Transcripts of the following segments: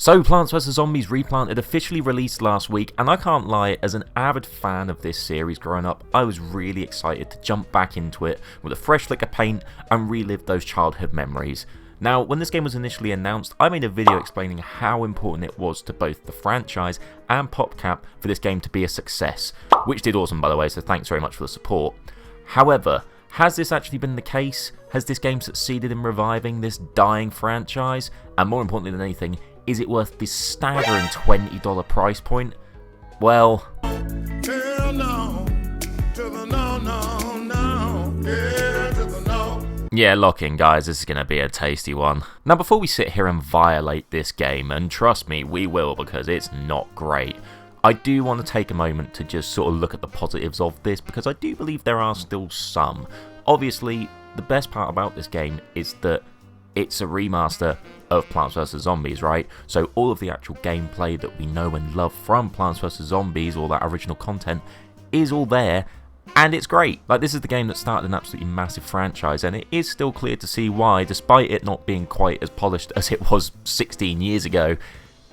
So Plants vs Zombies Replanted officially released last week, and I can't lie, as an avid fan of this series growing up, I was really excited to jump back into it with a fresh lick of paint and relive those childhood memories. Now, when this game was initially announced, I made a video explaining how important it was to both the franchise and PopCap for this game to be a success, which did awesome by the way, so thanks very much for the support. However, has this actually been the case? Has this game succeeded in reviving this dying franchise? And more importantly than anything, is it worth this staggering $20 price point? Well, hell no, to the no, no, no, yeah, to the no. Yeah, lock in guys, this is going to be a tasty one. Now before we sit here and violate this game, and trust me, we will because it's not great, I do want to take a moment to just sort of look at the positives of this because I do believe there are still some. Obviously, the best part about this game is that it's a remaster of Plants vs Zombies, right? So all of the actual gameplay that we know and love from Plants vs Zombies, all that original content, is all there, and it's great. Like, this is the game that started an absolutely massive franchise, and it is still clear to see why, despite it not being quite as polished as it was 16 years ago,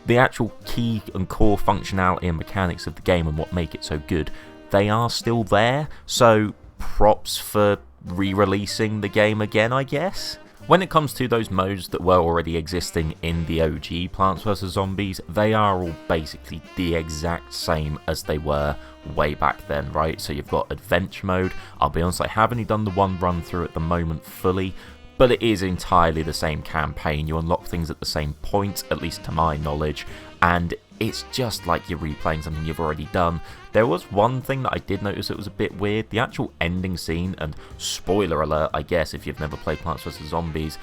the actual key and core functionality and mechanics of the game and what make it so good, they are still there, so props for re-releasing the game again, I guess. When it comes to those modes that were already existing in the OG Plants vs Zombies, they are all basically the exact same as they were way back then, right? So you've got adventure mode. I'll be honest, I haven't only done the one run through at the moment fully, but it is entirely the same campaign. You unlock things at the same point, at least to my knowledge, and it's just like you're replaying something you've already done. There was one thing that I did notice that was a bit weird. The actual ending scene, and spoiler alert I guess if you've never played Plants vs Zombies,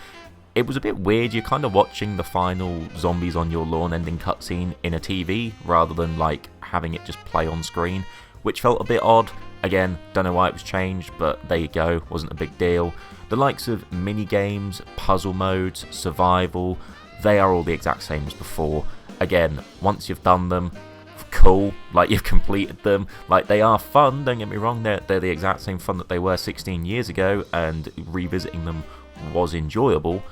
it was a bit weird. You're kind of watching the final zombies on your lawn ending cutscene in a TV rather than like having it just play on screen, which felt a bit odd. Again, don't know why it was changed, but there you go, wasn't a big deal. The likes of mini games, puzzle modes, survival, they are all the exact same as before. Again, once you've done them, cool, like you've completed them, like they are fun, don't get me wrong, they're the exact same fun that they were 16 years ago, and revisiting them was enjoyable,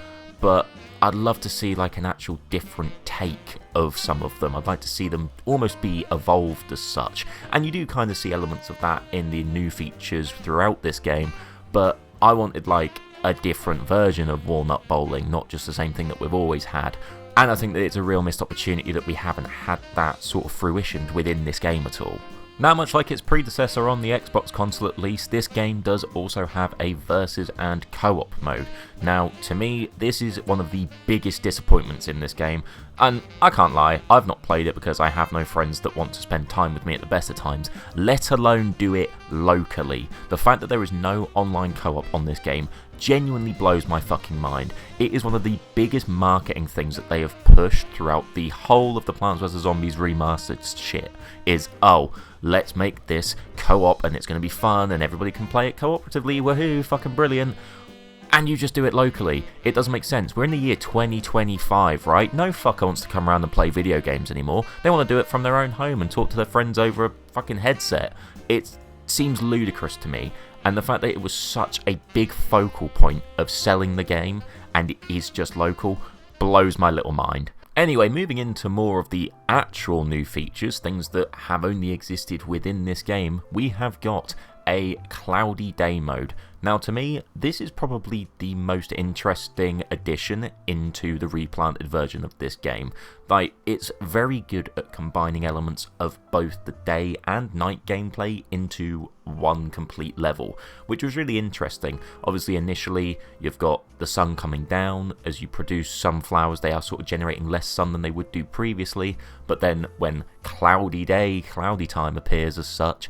but I'd love to see like an actual different take of some of them. I'd like to see them almost be evolved as such, and you do kind of see elements of that in the new features throughout this game, but I wanted like a different version of Walnut Bowling, not just the same thing that we've always had. And I think that it's a real missed opportunity that we haven't had that sort of fruition within this game at all. Now, much like its predecessor on the Xbox console at least, this game does also have a versus and co-op mode. Now, to me, this is one of the biggest disappointments in this game, and I can't lie, I've not played it because I have no friends that want to spend time with me at the best of times, let alone do it locally. The fact that there is no online co-op on this game genuinely blows my fucking mind. It is one of the biggest marketing things that they have pushed throughout the whole of the Plants vs Zombies remastered shit, is, oh, let's make this co-op and it's going to be fun and everybody can play it cooperatively, woohoo, fucking brilliant. And you just do it locally. It doesn't make sense. We're in the year 2025, right? No fucker wants to come around and play video games anymore. They want to do it from their own home and talk to their friends over a fucking headset. It seems ludicrous to me. And the fact that it was such a big focal point of selling the game, and it is just local, blows my little mind. Anyway, moving into more of the actual new features, things that have only existed within this game, we have got a cloudy day mode. Now to me, this is probably the most interesting addition into the replanted version of this game. Like, it's very good at combining elements of both the day and night gameplay into one complete level, which was really interesting. Obviously initially you've got the sun coming down. As you produce sunflowers, they are sort of generating less sun than they would do previously, but then when cloudy time appears as such,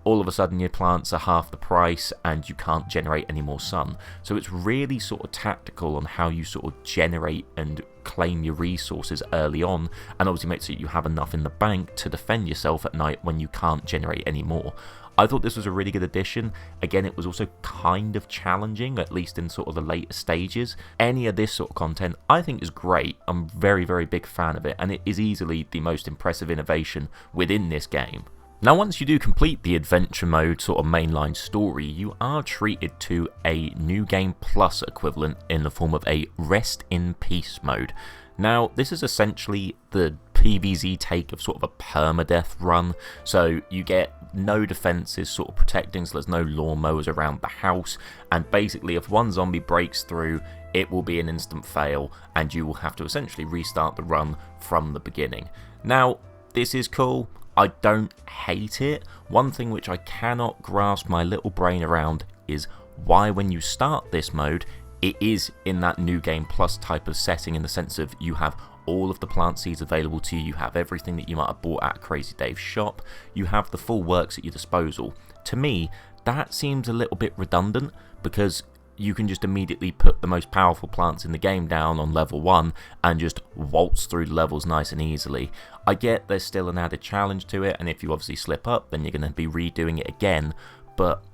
all of a sudden your plants are half the price and you can't generate any more sun. So it's really sort of tactical on how you sort of generate and claim your resources early on, and obviously make sure you have enough in the bank to defend yourself at night when you can't generate any more. I thought this was a really good addition. Again, it was also kind of challenging, at least in sort of the later stages. Any of this sort of content I think is great. I'm very, very big fan of it, and it is easily the most impressive innovation within this game. Now, once you do complete the adventure mode sort of mainline story, you are treated to a New Game Plus equivalent in the form of a Rest in Peace mode. Now, this is essentially the PvZ take of sort of a permadeath run, so you get no defences sort of protecting, so there's no lawnmowers around the house, and basically if one zombie breaks through, it will be an instant fail, and you will have to essentially restart the run from the beginning. Now, this is cool. I don't hate it. One thing which I cannot grasp my little brain around is why when you start this mode, it is in that New Game Plus type of setting, in the sense of you have all of the plant seeds available to you, you have everything that you might have bought at Crazy Dave's shop, you have the full works at your disposal. To me, that seems a little bit redundant, because you can just immediately put the most powerful plants in the game down on level 1 and just waltz through the levels nice and easily. I get there's still an added challenge to it, and if you obviously slip up, then you're going to be redoing it again, but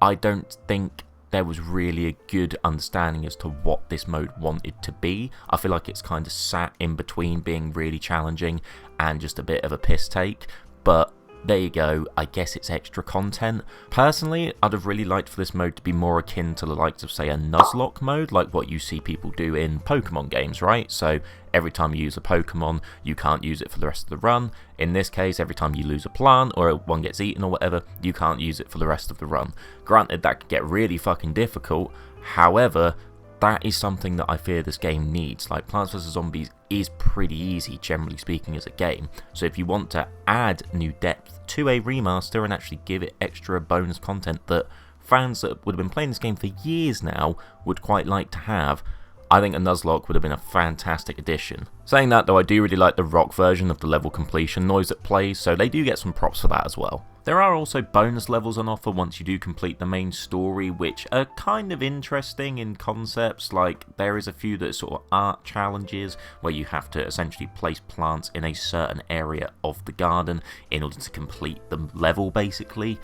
I don't think there was really a good understanding as to what this mode wanted to be. I feel like it's kind of sat in between being really challenging and just a bit of a piss take, but there you go, I guess it's extra content. Personally, I'd have really liked for this mode to be more akin to the likes of, say, a Nuzlocke mode, like what you see people do in Pokemon games, right? So every time you use a Pokemon, you can't use it for the rest of the run. In this case, every time you lose a plant or one gets eaten or whatever, you can't use it for the rest of the run. Granted, that could get really fucking difficult, however, that is something that I fear this game needs. Like, Plants vs Zombies is pretty easy, generally speaking, as a game. So if you want to add new depth to a remaster and actually give it extra bonus content that fans that would have been playing this game for years now would quite like to have, I think a Nuzlocke would have been a fantastic addition. Saying that though, I do really like the rock version of the level completion noise that plays, so they do get some props for that as well. There are also bonus levels on offer once you do complete the main story, which are kind of interesting in concepts. Like, there is a few that are sort of art challenges where you have to essentially place plants in a certain area of the garden in order to complete the level, basically.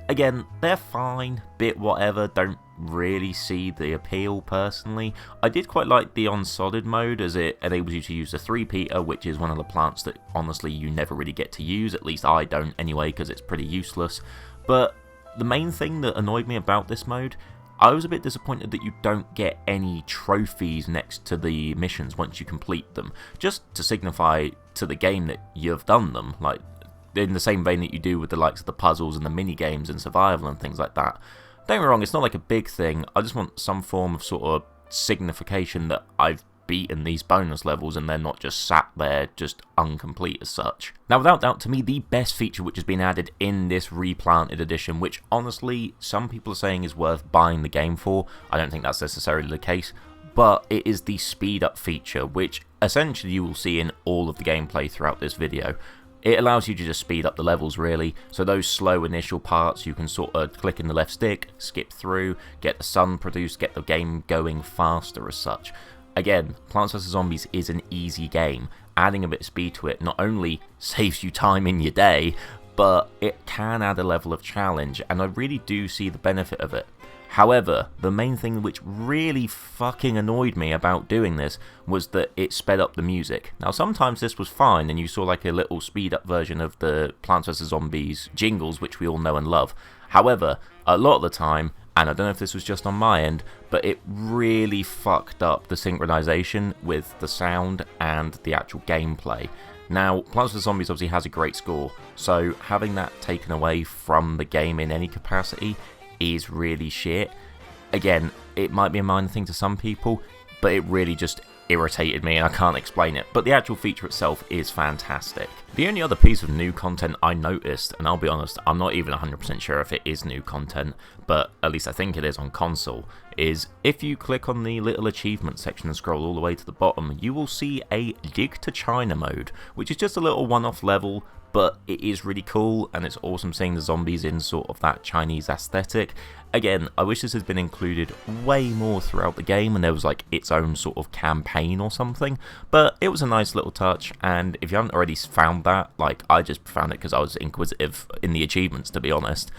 Again, they're fine, bit whatever, don't really see the appeal personally. I did quite like the on solid mode, as it enables you to use the 3-peater, which is one of the plants that honestly you never really get to use, at least I don't anyway, because it's pretty useless. But the main thing that annoyed me about this mode, I was a bit disappointed that you don't get any trophies next to the missions once you complete them, just to signify to the game that you've done them, like in the same vein that you do with the likes of the puzzles and the mini games and survival and things like that. Don't get me wrong, it's not like a big thing, I just want some form of sort of signification that I've beaten these bonus levels and they're not just sat there just incomplete as such. Now, without doubt, to me, the best feature which has been added in this Replanted edition, which honestly some people are saying is worth buying the game for, I don't think that's necessarily the case, but it is the speed up feature, which essentially you will see in all of the gameplay throughout this video. It allows you to just speed up the levels, really, so those slow initial parts you can sort of click in the left stick, skip through, get the sun produced, get the game going faster as such. Again, Plants vs Zombies is an easy game. Adding a bit of speed to it not only saves you time in your day, but it can add a level of challenge, and I really do see the benefit of it. However, the main thing which really fucking annoyed me about doing this was that it sped up the music. Now, sometimes this was fine and you saw like a little speed up version of the Plants vs Zombies jingles, which we all know and love. However, a lot of the time, and I don't know if this was just on my end, but it really fucked up the synchronization with the sound and the actual gameplay. Now, Plants vs Zombies obviously has a great score, so having that taken away from the game in any capacity is really shit. Again, it might be a minor thing to some people, but it really just irritated me and I can't explain it, but the actual feature itself is fantastic. The only other piece of new content I noticed, and I'll be honest, I'm not even 100% sure if it is new content, but at least I think it is on console, is if you click on the little achievement section and scroll all the way to the bottom, you will see a Dig to China mode, which is just a little one-off level, but it is really cool, and it's awesome seeing the zombies in sort of that Chinese aesthetic. Again, I wish this had been included way more throughout the game, and there was like its own sort of campaign or something, but it was a nice little touch, and if you haven't already found that, like I just found it because I was inquisitive in the achievements, to be honest,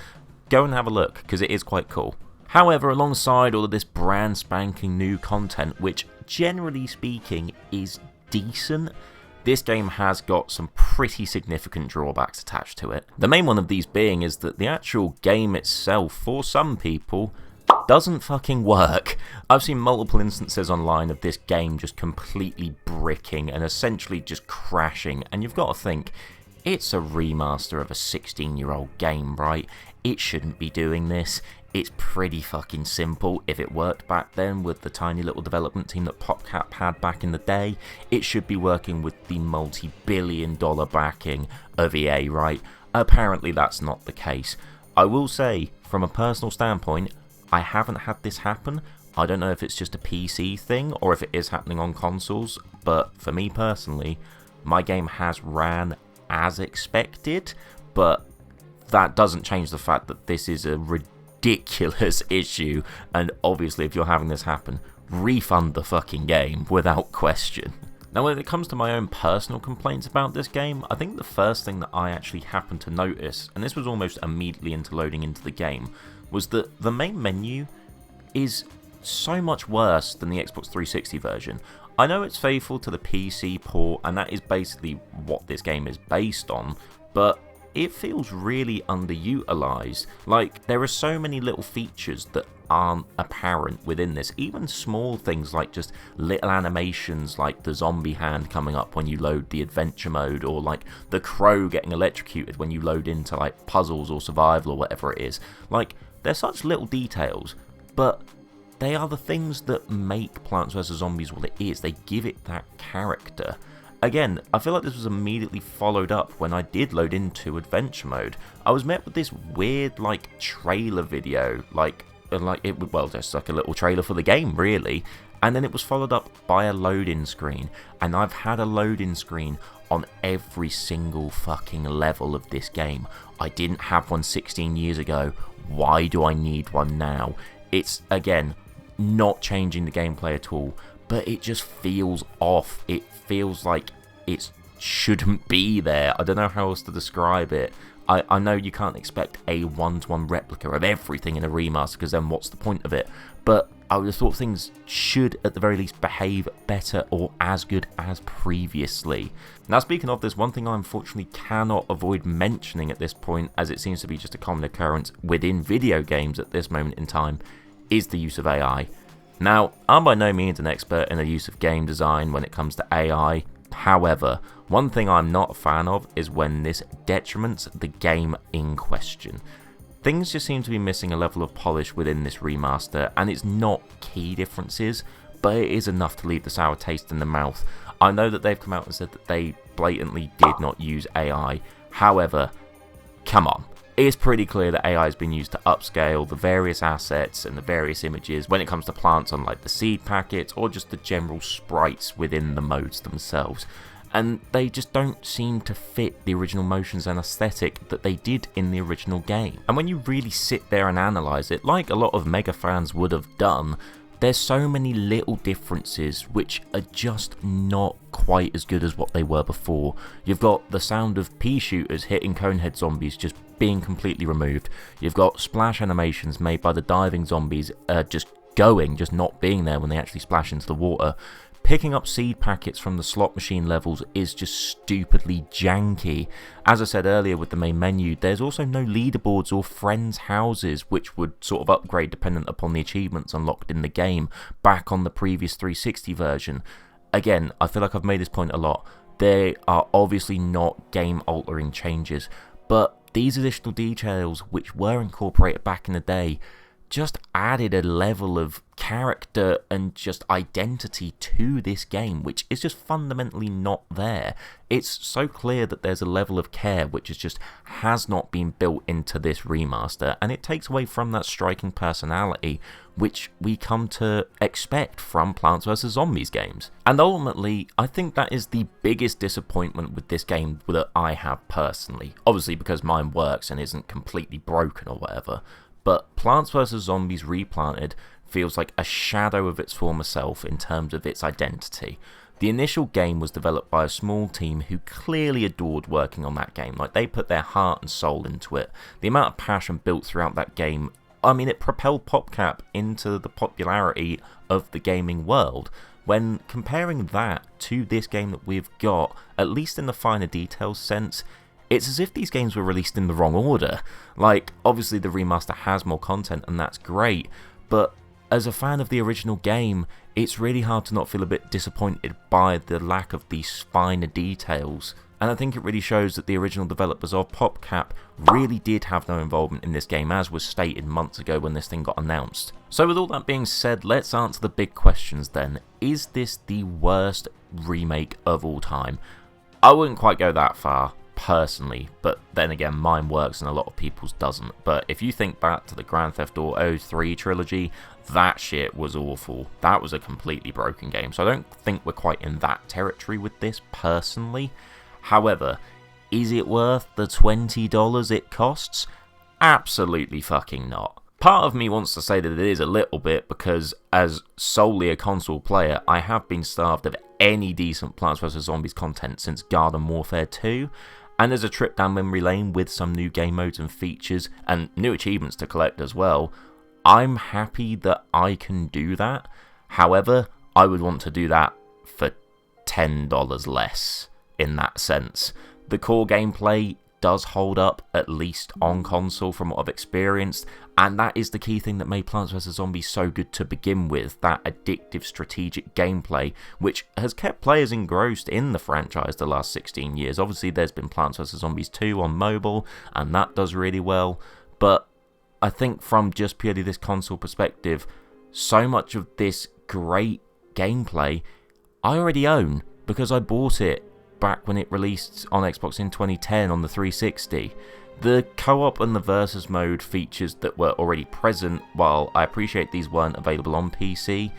go and have a look, because it is quite cool. However, alongside all of this brand spanking new content, which generally speaking is decent, this game has got some pretty significant drawbacks attached to it. The main one of these being is that the actual game itself, for some people, doesn't fucking work. I've seen multiple instances online of this game just completely bricking and essentially just crashing, and you've got to think, it's a remaster of a 16-year-old game, right? It shouldn't be doing this. It's pretty fucking simple. If it worked back then with the tiny little development team that PopCap had back in the day, it should be working with the multi-billion-dollar backing of EA, right? Apparently that's not the case. I will say, from a personal standpoint, I haven't had this happen. I don't know if it's just a PC thing or if it is happening on consoles, but for me personally, my game has ran as expected, but that doesn't change the fact that this is a ridiculous issue, and obviously if you're having this happen, refund the fucking game without question. Now, when it comes to my own personal complaints about this game, I think the first thing that I actually happened to notice, and this was almost immediately into loading into the game, was that the main menu is so much worse than the Xbox 360 version. I know it's faithful to the PC port, and that is basically what this game is based on, but it feels really underutilized. Like, there are so many little features that aren't apparent within this, even small things like just little animations like the zombie hand coming up when you load the adventure mode, or like the crow getting electrocuted when you load into like puzzles or survival or whatever it is. Like, they're such little details, but they are the things that make Plants vs Zombies what it is. They give it that character. Again, I feel like this was immediately followed up when I did load into adventure mode. I was met with this weird like trailer video, just like a little trailer for the game really, and then it was followed up by a load-in screen, and I've had a load-in screen on every single fucking level of this game. I didn't have one 16 years ago. Why do I need one now? It's, again, not changing the gameplay at all, but it just feels off. It feels like it shouldn't be there. I don't know how else to describe it. I know you can't expect a one-to-one replica of everything in a remaster, because then what's the point of it? But I would have thought things should, at the very least, behave better or as good as previously. Now, speaking of this, one thing I unfortunately cannot avoid mentioning at this point, as it seems to be just a common occurrence within video games at this moment in time, is the use of AI. Now, I'm by no means an expert in the use of game design when it comes to AI. However, one thing I'm not a fan of is when this detriments the game in question. Things just seem to be missing a level of polish within this remaster, and it's not key differences, but it is enough to leave the sour taste in the mouth. I know that they've come out and said that they blatantly did not use AI. However, come on. It's pretty clear that AI has been used to upscale the various assets and the various images when it comes to plants on like the seed packets or just the general sprites within the modes themselves. And they just don't seem to fit the original motions and aesthetic that they did in the original game. And when you really sit there and analyse it, like a lot of Mega fans would have done, there's so many little differences which are just not quite as good as what they were before. You've got the sound of pea shooters hitting conehead zombies just being completely removed. You've got splash animations made by the diving zombies just not being there when they actually splash into the water. Picking up seed packets from the slot machine levels is just stupidly janky. As I said earlier with the main menu, there's also no leaderboards or friends' houses, which would sort of upgrade dependent upon the achievements unlocked in the game back on the previous 360 version. Again, I feel like I've made this point a lot. They are obviously not game-altering changes, but these additional details, which were incorporated back in the day, just added a level of character and just identity to this game, which is just fundamentally not there. It's so clear that there's a level of care which has not been built into this remaster, and it takes away from that striking personality which we come to expect from Plants vs Zombies games. And ultimately, I think that is the biggest disappointment with this game that I have personally. Obviously because mine works and isn't completely broken or whatever. But Plants vs Zombies Replanted feels like a shadow of its former self in terms of its identity. The initial game was developed by a small team who clearly adored working on that game. Like, they put their heart and soul into it. The amount of passion built throughout that game, I mean, it propelled PopCap into the popularity of the gaming world. When comparing that to this game that we've got, at least in the finer details sense, it's as if these games were released in the wrong order. Like, obviously the remaster has more content and that's great, but as a fan of the original game, it's really hard to not feel a bit disappointed by the lack of these finer details. And I think it really shows that the original developers of PopCap really did have no involvement in this game, as was stated months ago when this thing got announced. So with all that being said, let's answer the big questions then. Is this the worst remake of all time? I wouldn't quite go that far, personally, but then again, mine works and a lot of people's doesn't. But if you think back to the Grand Theft Auto 3 trilogy, that shit was awful. That was a completely broken game, so I don't think we're quite in that territory with this, personally. However, is it worth the $20 it costs? Absolutely fucking not. Part of me wants to say that it is a little bit, because as solely a console player, I have been starved of any decent Plants vs Zombies content since Garden Warfare 2, and there's a trip down memory lane with some new game modes and features, and new achievements to collect as well. I'm happy that I can do that. However, I would want to do that for $10 less. In that sense, the core gameplay does hold up, at least on console from what I've experienced, and that is the key thing that made Plants vs Zombies so good to begin with, that addictive strategic gameplay, which has kept players engrossed in the franchise the last 16 years. Obviously there's been Plants vs Zombies 2 on mobile, and that does really well, but I think from just purely this console perspective, so much of this great gameplay I already own, because I bought it back when it released on Xbox in 2010 on the 360. The co-op and the versus mode features that were already present, while I appreciate these weren't available on PC,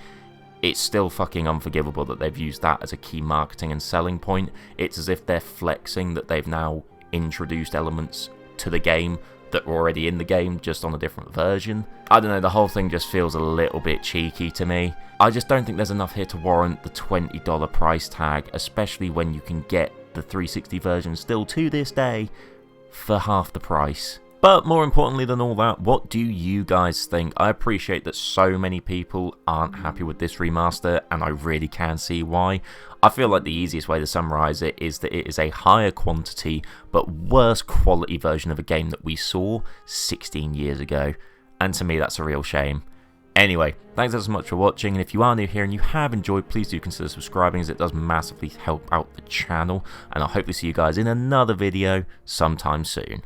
it's still fucking unforgivable that they've used that as a key marketing and selling point. It's as if they're flexing that they've now introduced elements to the game that were already in the game, just on a different version. I don't know, the whole thing just feels a little bit cheeky to me. I just don't think there's enough here to warrant the $20 price tag, especially when you can get the 360 version still to this day for half the price. But more importantly than all that, what do you guys think? I appreciate that so many people aren't happy with this remaster, and I really can see why. I feel like the easiest way to summarise it is that it is a higher quantity but worse quality version of a game that we saw 16 years ago, and to me that's a real shame. Anyway, thanks so much for watching, and if you are new here and you have enjoyed, please do consider subscribing, as it does massively help out the channel, and I'll hopefully see you guys in another video sometime soon.